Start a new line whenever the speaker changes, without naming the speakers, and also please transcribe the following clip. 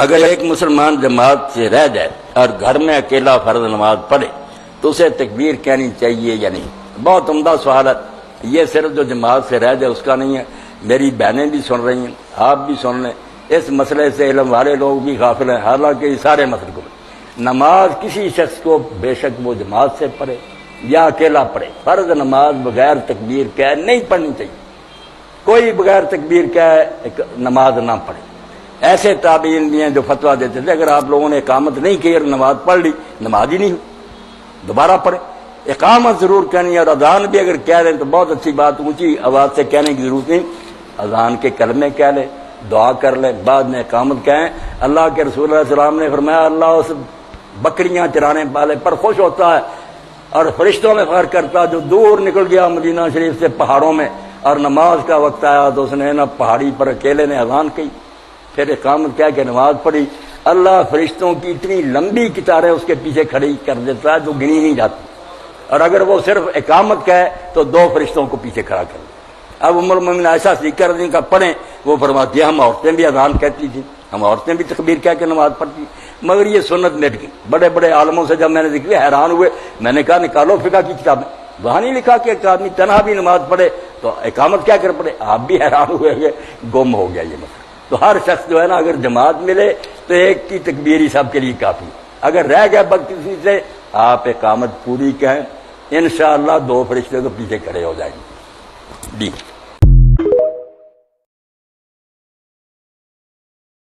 اگر ایک مسلمان جماعت سے رہ جائے اور گھر میں اکیلا فرض نماز پڑھے تو اسے تکبیر کہنی چاہیے یا نہیں؟ بہت عمدہ سوال ہے۔ یہ صرف جو جماعت سے رہ جائے اس کا نہیں ہے، میری بہنیں بھی سن رہی ہیں، آپ بھی سن لیں، اس مسئلے سے علم والے لوگ بھی غافل ہیں، حالانکہ یہ سارے مسئلے کو نماز کسی شخص کو بے شک وہ جماعت سے پڑھے یا اکیلا پڑھے، فرض نماز بغیر تکبیر کہے نہیں پڑھنی چاہیے۔ کوئی بغیر تکبیر کہے نماز نہ پڑھے۔ ایسے تابعین بھی ہیں جو فتویٰ دیتے تھے اگر آپ لوگوں نے اقامت نہیں کی اور نماز پڑھ لی، نماز ہی نہیں ہوئی، دوبارہ پڑھیں۔ اقامت ضرور کہنی ہے، اور اذان بھی اگر کہہ رہے ہیں تو بہت اچھی بات، اونچی آواز سے کہنے کی ضرورت نہیں، اذان کے کلمے کہہ لیں، دعا کر لیں، بعد میں اقامت کہیں۔ اللہ کے رسول اللہ علیہ وسلم نے فرمایا اللہ اس بکریاں چرانے والے پر خوش ہوتا ہے اور فرشتوں میں فخر کرتا جو دور نکل گیا مدینہ شریف سے پہاڑوں میں، اور نماز کا وقت آیا تو اس نے نا پہاڑی پر اکیلے نے اذان کی، پھر اقامت کہہ کے نماز پڑھی، اللہ فرشتوں کی اتنی لمبی قطاریں اس کے پیچھے کھڑی کر دیتا ہے جو گنی نہیں جاتی، اور اگر وہ صرف اقامت کہے تو 2 فرشتوں کو پیچھے کھڑا کر دے۔ اب ام المومنین عائشہ صدیقہ رضی اللہ عنہا کا پڑھیں، وہ فرماتی ہے ہم عورتیں بھی اذان کہتی تھیں، ہم عورتیں بھی تکبیر کہہ کے نماز پڑھتی، مگر یہ سنت مٹ گئی۔ بڑے بڑے عالموں سے جب میں نے ذکر حیران ہوئے، میں نے کہا نکالو فقہ کی کتابیں، وہاں نہیں لکھا کہ ایک آدمی تنہا بھی نماز پڑھے تو اقامت کیا کر پڑھے۔ آپ بھی حیران ہوئے کہ گم ہو گیا یہ مسئلہ۔ تو ہر شخص جو ہے نا اگر جماعت ملے تو ایک کی تکبیر ہی سب کے لیے کافی، اگر رہ گئے بدقسمتی سے آپ اقامت پوری کہیں، انشاءاللہ 2 فرشتے تو پیچھے کھڑے ہو جائیں گے۔